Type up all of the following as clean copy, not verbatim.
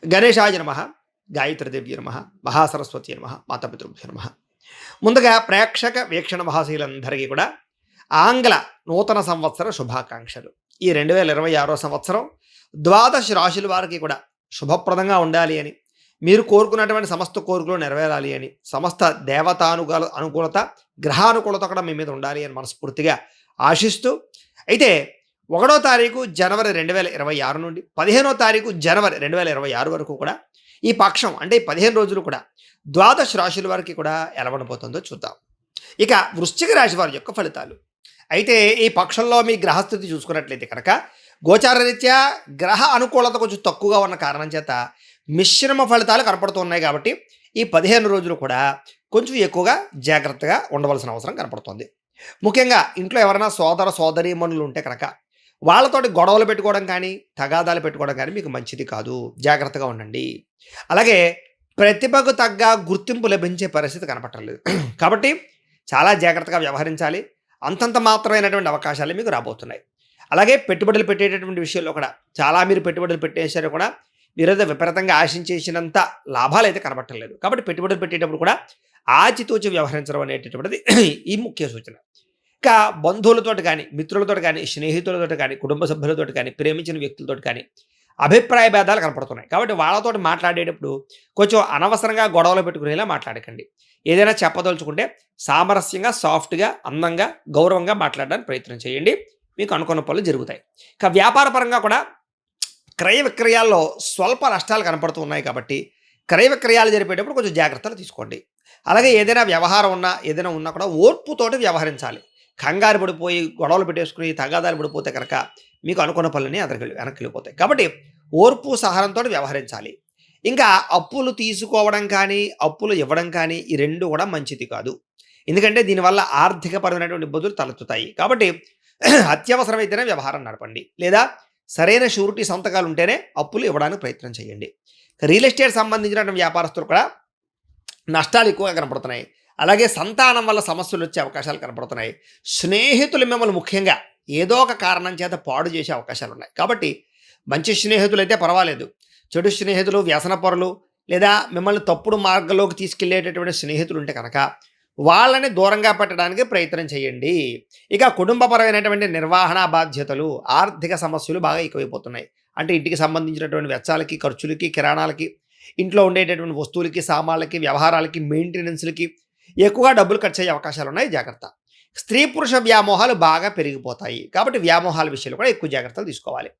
గణేశాయ నమః, గాయత్రీదేవ్యై నమః, మహాసరస్వతి నమః, మాతాపితృభ్యో నమః. ముందుగా ప్రేక్షక వీక్షణ మహాశీలందరికీ కూడా ఆంగ్ల నూతన సంవత్సర శుభాకాంక్షలు. ఈ 2026 సంవత్సరం ద్వాదశ రాశుల వారికి కూడా శుభప్రదంగా ఉండాలి అని, మీరు కోరుకున్నటువంటి సమస్త కోరికలు నెరవేరాలి అని, సమస్త అనుకూలత గ్రహానుకూలత కూడా మీ మీద ఉండాలి అని మనస్ఫూర్తిగా ఆశిస్తూ, అయితే 1వ తారీఖు జనవరి 2026 నుండి 15వ తారీఖు జనవరి 2026 వరకు కూడా ఈ పక్షం అంటే ఈ 15 రోజులు కూడా ద్వాదశ రాశుల వారికి కూడా ఎలా ఉండబోతుందో చూద్దాం. ఇక వృశ్చిక రాశి వారి యొక్క ఫలితాలు. అయితే ఈ పక్షంలో మీ గ్రహస్థితి చూసుకున్నట్లయితే కనుక గోచార రీత్యా గ్రహ అనుకూలత కొంచెం తక్కువగా ఉన్న కారణం చేత మిశ్రమ ఫలితాలు కనపడుతున్నాయి. కాబట్టి ఈ 15 రోజులు కూడా కొంచెం ఎక్కువగా జాగ్రత్తగా ఉండవలసిన అవసరం కనపడుతుంది. ముఖ్యంగా ఇంట్లో ఎవరైనా సోదర సోదరీమణులు ఉంటే కనుక వాళ్ళతోటి గొడవలు పెట్టుకోవడం కానీ తగాదాలు పెట్టుకోవడం కానీ మీకు మంచిది కాదు, జాగ్రత్తగా ఉండండి. అలాగే ప్రతిభకు తగ్గ గుర్తింపు లభించే పరిస్థితి కనపట్టలేదు. కాబట్టి చాలా జాగ్రత్తగా వ్యవహరించాలి. అంతంత మాత్రమైనటువంటి అవకాశాలు మీకు రాబోతున్నాయి. అలాగే పెట్టుబడులు పెట్టేటటువంటి విషయంలో కూడా మీరు పెట్టుబడులు పెట్టేసారో కూడా మీరైతే విపరీతంగా ఆశించేసినంత లాభాలు అయితే కనబట్టలేదు. కాబట్టి పెట్టుబడులు పెట్టేటప్పుడు కూడా ఆచితూచి వ్యవహరించడం అనేటటువంటిది ఈ ముఖ్య సూచన. ఇక బంధువులతోటి కానీ, మిత్రులతోటి కానీ, స్నేహితులతోటి కానీ, కుటుంబ సభ్యులతోటి కానీ, ప్రేమించిన వ్యక్తులతోటి కానీ అభిప్రాయ భేదాలు కనపడుతున్నాయి. కాబట్టి వాళ్ళతోటి మాట్లాడేటప్పుడు కొంచెం అనవసరంగా గొడవలు పెట్టుకునేలా మాట్లాడకండి. ఏదైనా చెప్పదలుచుకుంటే సామరస్యంగా, సాఫ్ట్గా, అందంగా, గౌరవంగా మాట్లాడడానికి ప్రయత్నం చేయండి. మీకు అనుకున్న పనులు జరుగుతాయి. ఇక వ్యాపార పరంగా కూడా క్రయ విక్రయాల్లో స్వల్ప నష్టాలు కనపడుతూ ఉన్నాయి. కాబట్టి క్రయ విక్రయాలు జరిపేటప్పుడు కొంచెం జాగ్రత్తలు తీసుకోండి. అలాగే ఏదైనా వ్యవహారం ఉన్నా కూడా ఓర్పుతోటి వ్యవహరించాలి. కంగారు పడిపోయి గొడవలు పెట్టేసుకుని తగాదాలు పడిపోతే కనుక మీకు అనుకున్న పనులని వెనక్కి వెళ్ళిపోతాయి. కాబట్టి ఓర్పు సహనంతో వ్యవహరించాలి. ఇంకా అప్పులు తీసుకోవడం కానీ, అప్పులు ఇవ్వడం కానీ ఈ రెండు కూడా మంచిది కాదు. ఎందుకంటే దీనివల్ల ఆర్థికపరమైనటువంటి ఇబ్బందులు తలెత్తుతాయి. కాబట్టి అత్యవసరమైతేనే వ్యవహారం నడపండి. లేదా సరైన షూరిటీ సంతకాలు ఉంటేనే అప్పులు ఇవ్వడానికి ప్రయత్నం చేయండి. రియల్ ఎస్టేట్ సంబంధించిన వ్యాపారస్తులు కూడా నష్టాలు ఎక్కువగా కనపడుతున్నాయి. అలాగే సంతానం వల్ల సమస్యలు వచ్చే అవకాశాలు కనపడుతున్నాయి. స్నేహితులు మిమ్మల్ని ముఖ్యంగా ఏదో ఒక కారణం చేత పాడు చేసే అవకాశాలు ఉన్నాయి. కాబట్టి మంచి స్నేహితులు అయితే పర్వాలేదు. చెడు స్నేహితులు, వ్యసనపరులు లేదా మిమ్మల్ని తప్పుడు మార్గంలోకి తీసుకెళ్లేటటువంటి స్నేహితులు ఉంటే కనుక వాళ్ళని దూరంగా పెట్టడానికి ప్రయత్నం చేయండి. ఇక కుటుంబపరమైనటువంటి నిర్వహణ బాధ్యతలు, ఆర్థిక సమస్యలు బాగా ఎక్కువైపోతున్నాయి. అంటే ఇంటికి సంబంధించినటువంటి వెచ్చాలకి, ఖర్చులకి, కిరాణాలకి, ఇంట్లో ఉండేటటువంటి వస్తువులకి, సామాన్లకి, వ్యవహారాలకి, మెయింటెనెన్స్లకి ఎక్కువగా డబ్బులు ఖర్చు అయ్యే అవకాశాలు ఉన్నాయి. జాగ్రత్త. స్త్రీ పురుష వ్యామోహాలు బాగా పెరిగిపోతాయి. కాబట్టి వ్యామోహాల విషయంలో కూడా ఎక్కువ జాగ్రత్తలు తీసుకోవాలి.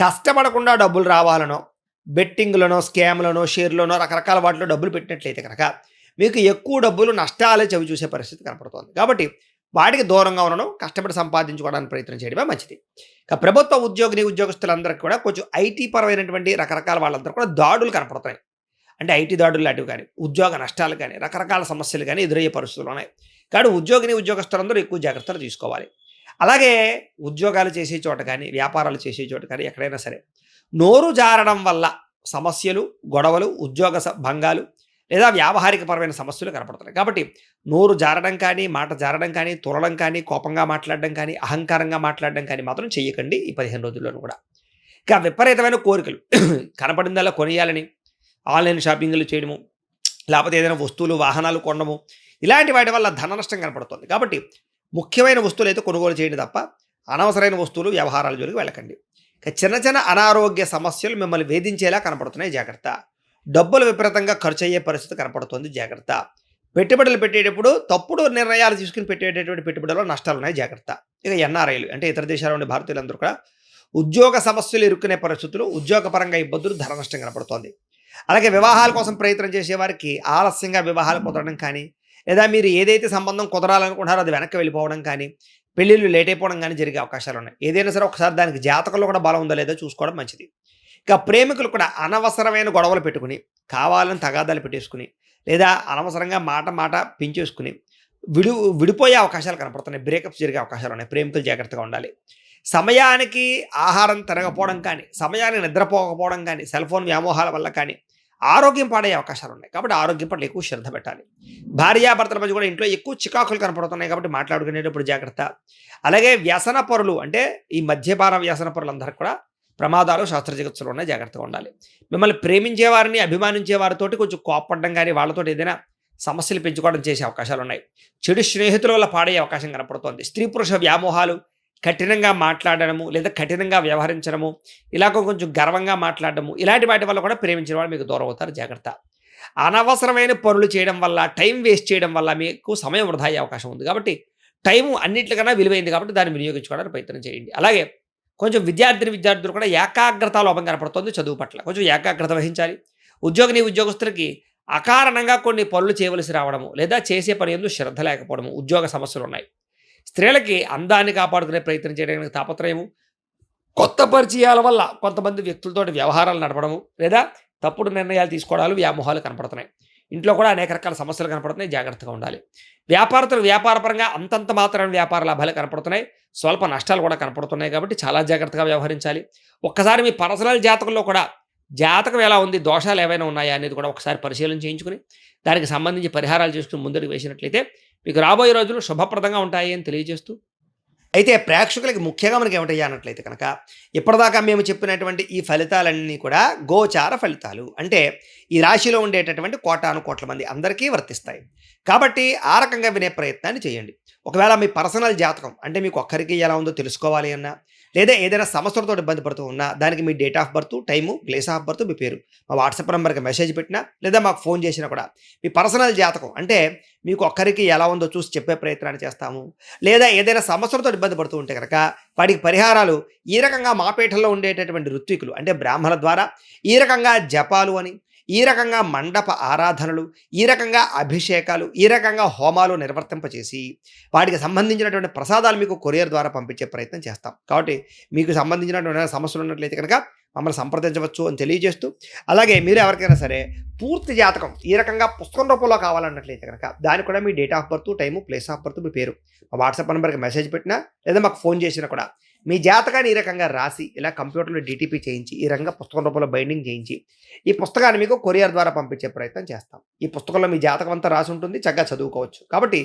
కష్టపడకుండా డబ్బులు రావాలనో, బెట్టింగ్లనో, స్కామ్లనో, షేర్లోనో రకరకాల వాటిలో డబ్బులు పెట్టినట్లయితే కనుక మీకు ఎక్కువ డబ్బులు నష్టాలే చవి చూసే పరిస్థితి కనపడుతుంది. కాబట్టి వాటికి దూరంగా ఉండడం, కష్టపడి సంపాదించుకోవడానికి ప్రయత్నం చేయడమే మంచిది. ఇక ప్రభుత్వ ఉద్యోగస్తులందరికీ కూడా కొంచెం ఐటీ పరమైనటువంటి రకరకాల వాళ్ళందరూ కూడా దాడులు కనపడుతున్నాయి. అంటే ఐటీ దాడులు లాంటివి కానీ, ఉద్యోగ నష్టాలు కానీ, రకరకాల సమస్యలు కానీ ఎదురయ్యే పరిస్థితులు ఉన్నాయి. కాబట్టి ఉద్యోగస్తులందరూ ఎక్కువ జాగ్రత్తలు తీసుకోవాలి. అలాగే ఉద్యోగాలు చేసే చోట కానీ, వ్యాపారాలు చేసే చోట కానీ ఎక్కడైనా సరే నోరు జారడం వల్ల సమస్యలు, గొడవలు, ఉద్యోగ భంగాలు లేదా వ్యావహారికపరమైన సమస్యలు కనపడుతున్నాయి. కాబట్టి నోరు జారడం కానీ, మాట జారడం కానీ, తురడం కానీ, కోపంగా మాట్లాడడం కానీ, అహంకారంగా మాట్లాడడం కానీ మాత్రం చెయ్యకండి ఈ 15 రోజుల్లోనూ కూడా. ఇక విపరీతమైన కోరికలు కనపడిందల్లా కొనియాలని ఆన్లైన్ షాపింగ్లు చేయడము, లేకపోతే ఏదైనా వస్తువులు, వాహనాలు కొనడము, ఇలాంటి వాటి వల్ల ధన నష్టం కనపడుతుంది. కాబట్టి ముఖ్యమైన వస్తువులు అయితే కొనుగోలు చేయండి తప్ప అనవసరమైన వస్తువులు, వ్యవహారాల జోలికి వెళ్ళకండి. ఇక చిన్న అనారోగ్య సమస్యలు మిమ్మల్ని వేధించేలా కనపడుతున్నాయి. జాగ్రత్త. డబ్బులు విపరీతంగా ఖర్చు అయ్యే పరిస్థితి కనపడుతుంది. జాగ్రత్త. పెట్టుబడులు పెట్టేటప్పుడు తప్పుడు నిర్ణయాలు తీసుకుని పెట్టేటటువంటి పెట్టుబడుల్లో నష్టాలు ఉన్నాయి. జాగ్రత్త. ఇక ఎన్ఆర్ఐలు అంటే ఇతర దేశాల నుండి భారతీయులందరూ కూడా ఉద్యోగ సమస్యలు ఇరుక్కునే పరిస్థితులు, ఉద్యోగపరంగా ఇబ్బందులు, ధన నష్టం కనపడుతోంది. అలాగే వివాహాల కోసం ప్రయత్నం చేసే వారికి ఆలస్యంగా వివాహాలు కుదరడం కానీ, లేదా మీరు ఏదైతే సంబంధం కుదరాలనుకుంటారో అది వెనక్కి వెళ్ళిపోవడం కానీ, పెళ్ళిళ్ళు లేట్ అయిపోవడం కానీ జరిగే అవకాశాలు ఉన్నాయి. ఏదైనా సరే ఒకసారి దానికి జాతకంలో కూడా బలం ఉందో లేదో చూసుకోవడం మంచిది. ఇక ప్రేమికులు కూడా అనవసరమైన గొడవలు పెట్టుకుని, కావాలని తగాదాలు పెట్టేసుకుని, లేదా అనవసరంగా మాట పెంచేసుకుని విడిపోయే అవకాశాలు కనపడుతున్నాయి. బ్రేకప్స్ జరిగే అవకాశాలు ఉన్నాయి. ప్రేమికులు జాగ్రత్తగా ఉండాలి. సమయానికి ఆహారం తిరగకపోవడం కానీ, సమయానికి నిద్రపోకపోవడం కానీ, సెల్ ఫోన్ వ్యామోహాల వల్ల కానీ ఆరోగ్యం పాడయ్యే అవకాశాలు ఉన్నాయి. కాబట్టి ఆరోగ్యం పట్ల ఎక్కువ శ్రద్ధ పెట్టాలి. భార్యాభర్తల మధ్య కూడా ఇంట్లో ఎక్కువ చికాకులు కనపడుతున్నాయి. కాబట్టి మాట్లాడుకునేటప్పుడు జాగ్రత్త. అలాగే వ్యసన పరులు అంటే ఈ మద్యపాన వ్యసన పరులందరికీ కూడా ప్రమాదాలు శస్త్రచికిత్సలు ఉన్నాయి, జాగ్రత్తగా ఉండాలి. మిమ్మల్ని ప్రేమించే వారిని, అభిమానించే వారితోటి కొంచెం కోప్పడడం కానీ, వాళ్ళతోటి ఏదైనా సమస్యలు పెంచుకోవడం చేసే అవకాశాలు ఉన్నాయి. చెడు స్నేహితుల వల్ల పాడయ్యే అవకాశం కనపడుతోంది. స్త్రీ పురుష వ్యామోహాలు, కఠినంగా మాట్లాడడము లేదా కఠినంగా వ్యవహరించడము, ఇలాగ కొంచెం గర్వంగా మాట్లాడడము, ఇలాంటి వాటి వల్ల కూడా ప్రేమించిన వాళ్ళు మీకు దూరం అవుతారు, జాగ్రత్త. అనవసరమైన పనులు చేయడం వల్ల, టైం వేస్ట్ చేయడం వల్ల మీకు సమయం వృధా అయ్యే అవకాశం ఉంది. కాబట్టి టైము అన్నింటికన్నా విలువైంది కాబట్టి దాన్ని వినియోగించుకోవడానికి ప్రయత్నం చేయండి. అలాగే కొంచెం విద్యార్థులు కూడా ఏకాగ్రత లోపం కనపడుతుంది చదువు పట్ల. కొంచెం ఏకాగ్రత వహించాలి. ఉద్యోగస్తులకి అకారణంగా కొన్ని పనులు చేయవలసి రావడము లేదా చేసే పని యందు శ్రద్ధ లేకపోవడము, ఉద్యోగ సమస్యలు ఉన్నాయి. స్త్రీలకి అందాన్ని కాపాడుకునే ప్రయత్నం చేయడానికి తాపత్రయము, కొత్త పరిచయాల వల్ల కొంతమంది వ్యక్తులతోటి వ్యవహారాలు నడపడము లేదా తప్పుడు నిర్ణయాలు తీసుకోవడాలు, వ్యామోహాలు కనపడుతున్నాయి. ఇంట్లో కూడా అనేక రకాల సమస్యలు కనపడుతున్నాయి, జాగ్రత్తగా ఉండాలి. వ్యాపారపరంగా అంతంత మాత్రమే వ్యాపార లాభాలు కనపడుతున్నాయి, స్వల్ప నష్టాలు కూడా కనపడుతున్నాయి. కాబట్టి చాలా జాగ్రత్తగా వ్యవహరించాలి. ఒక్కసారి మీ పర్సనల్ జాతకంలో కూడా జాతకం ఎలా ఉంది, దోషాలు ఏవైనా ఉన్నాయా అనేది కూడా ఒకసారి పరిశీలన చేయించుకుని దానికి సంబంధించి పరిహారాలు చేసుకుని ముందుకు వేసినట్లయితే మీకు రాబోయే రోజులు శుభప్రదంగా ఉంటాయి అని తెలియజేస్తూ, అయితే ప్రేక్షకులకి ముఖ్యంగా మనకి ఏమిటయ్యా అన్నట్లయితే కనుక ఇప్పటిదాకా మేము చెప్పినటువంటి ఈ ఫలితాలన్నీ కూడా గోచార ఫలితాలు, అంటే ఈ రాశిలో ఉండేటటువంటి కోటాను కోట్ల మంది అందరికీ వర్తిస్తాయి. కాబట్టి ఆ రకంగా వినే ప్రయత్నాన్ని చేయండి. ఒకవేళ మీ పర్సనల్ జాతకం అంటే మీకు ఒక్కరికి ఎలా ఉందో తెలుసుకోవాలి అన్నా లేదా ఏదైనా సమస్యలతో ఇబ్బంది పడుతూ ఉన్నా దానికి మీ date of birth, time, place of birth, మీ పేరు మా వాట్సాప్ నెంబర్కి మెసేజ్ పెట్టినా లేదా మాకు ఫోన్ చేసినా కూడా మీ పర్సనల్ జాతకం అంటే మీకు ఒక్కరికి ఎలా ఉందో చూసి చెప్పే ప్రయత్నాన్ని చేస్తాము. లేదా ఏదైనా సమస్యలతో ఇబ్బంది పడుతూ ఉంటే కనుక వాటికి పరిహారాలు ఈ రకంగా మా పీఠంలో ఉండేటటువంటి ఋత్వికులు అంటే బ్రాహ్మణుల ద్వారా ఈ రకంగా జపాలు అని, ఈ రకంగా మండప ఆరాధనలు, ఈ రకంగా అభిషేకాలు, ఈ రకంగా హోమాలు నిర్వర్తింపచేసి వాటికి సంబంధించినటువంటి ప్రసాదాలు మీకు కొరియర్ ద్వారా పంపించే ప్రయత్నం చేస్తాం. కాబట్టి మీకు సంబంధించినటువంటి సమస్యలు ఉన్నట్లయితే కనుక మమ్మల్ని సంప్రదించవచ్చు అని తెలియజేస్తూ, అలాగే మీరు ఎవరికైనా సరే పూర్తి జాతకం ఈ రకంగా పుస్తకం రూపంలో కావాలన్నట్లయితే కనుక దానికి కూడా మీ date of birth, time, place of birth, మీ పేరు మా వాట్సాప్ నెంబర్కి మెసేజ్ పెట్టినా లేదా మాకు ఫోన్ చేసినా కూడా మీ జాతకాన్ని ఈ రకంగా రాసి ఇలా కంప్యూటర్లో డిటిపి చేయించి ఈ రకంగా పుస్తకం రూపంలో బైండింగ్ చేయించి ఈ పుస్తకాన్ని మీకు కొరియర్ ద్వారా పంపించే ప్రయత్నం చేస్తాం. ఈ పుస్తకంలో మీ జాతకం అంతా రాసి ఉంటుంది, చక్కగా చదువుకోవచ్చు. కాబట్టి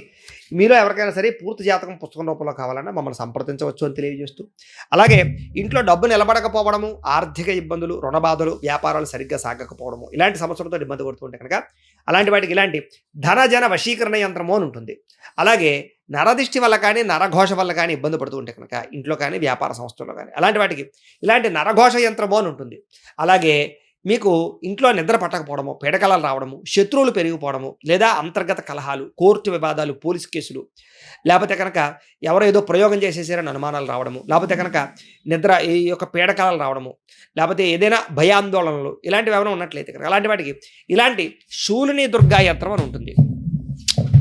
మీరు ఎవరికైనా సరే పూర్తి జాతకం పుస్తకం రూపంలో కావాలన్నా మమ్మల్ని సంప్రదించవచ్చు అని తెలియజేస్తూ, అలాగే ఇంట్లో డబ్బు నిలబడకపోవడము, ఆర్థిక ఇబ్బందులు, రుణ బాధలు, వ్యాపారాలు సరిగ్గా సాగకపోవడము ఇలాంటి సమస్యలతో ఇబ్బంది పడుతుంటే కనుక అలాంటి వాటికి ఇలాంటి ధనజన వశీకరణ యంత్రము అని ఉంటుంది. అలాగే నరదిష్టి వల్ల కానీ నరఘోష వల్ల కానీ ఇబ్బంది పడుతూ ఉంటే కనుక ఇంట్లో కానీ వ్యాపార సంస్థల్లో కానీ అలాంటి వాటికి ఇలాంటి నరఘోష యంత్రము అని ఉంటుంది. అలాగే మీకు ఇంట్లో నిద్ర పట్టకపోవడము, పీడకలాలు రావడము, శత్రువులు పెరిగిపోవడము లేదా అంతర్గత కలహాలు, కోర్టు వివాదాలు, పోలీస్ కేసులు, లేకపోతే కనుక ఎవరో ఏదో ప్రయోగం చేసేసారని అనుమానాలు రావడము, లేకపోతే కనుక నిద్ర ఈ యొక్క పీడకలాలు రావడము, లేకపోతే ఏదైనా భయాందోళనలు ఇలాంటివి ఏమైనా ఉన్నట్లయితే కనుక అలాంటి వాటికి ఇలాంటి శూలిని దుర్గా యంత్రం అని ఉంటుంది.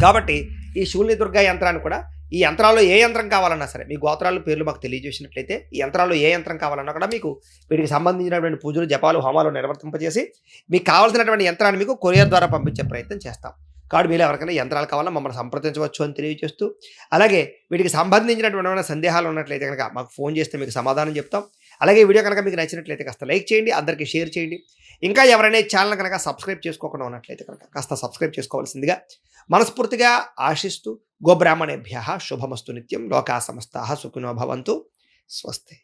కాబట్టి ఈ శూలిని దుర్గా యంత్రాన్ని కూడా ఈ యంత్రాల్లో ఏ యంత్రం కావాలన్నా సరే మీ గోత్రాల పేర్లు మాకు తెలియజేసినట్లయితే ఈ యంత్రాల్లో ఏ యంత్రం కావాలన్నా కూడా మీకు వీటికి సంబంధించినటువంటి పూజలు, జపాలు, హోమాలు నిర్వర్తింపజేసి మీకు కావాల్సినటువంటి యంత్రాన్ని మీకు కొరియర్ ద్వారా పంపించే ప్రయత్నం చేస్తాం. కాబట్టి మీరు ఎవరికైనా యంత్రాలు కావాలన్నా మమ్మల్ని సంప్రదించవచ్చు అని తెలియజేస్తూ, అలాగే వీటికి సంబంధించినటువంటి సందేహాలు ఉన్నట్లయితే కనుక మాకు ఫోన్ చేస్తే మీకు సమాధానం చెప్తాం. అలాగే వీడియో కనుక మీకు నచ్చినట్లయితే కాస్త లైక్ చేయండి, అందరికీ షేర్ చేయండి. ఇంకా ఎవరైనా ఛానల్ కనుక సబ్స్క్రైబ్ చేసుకోకుండా ఉన్నట్లయితే కనుక కాస్త సబ్స్క్రైబ్ చేసుకోవాల్సిందిగా మనస్ఫూర్తిగా ఆశిస్తూ, గోబ్రాహ్మణేభ్యః శుభమస్తు నిత్యం, లోకా సమస్తాః సుఖినో భవంతు, స్వస్తి.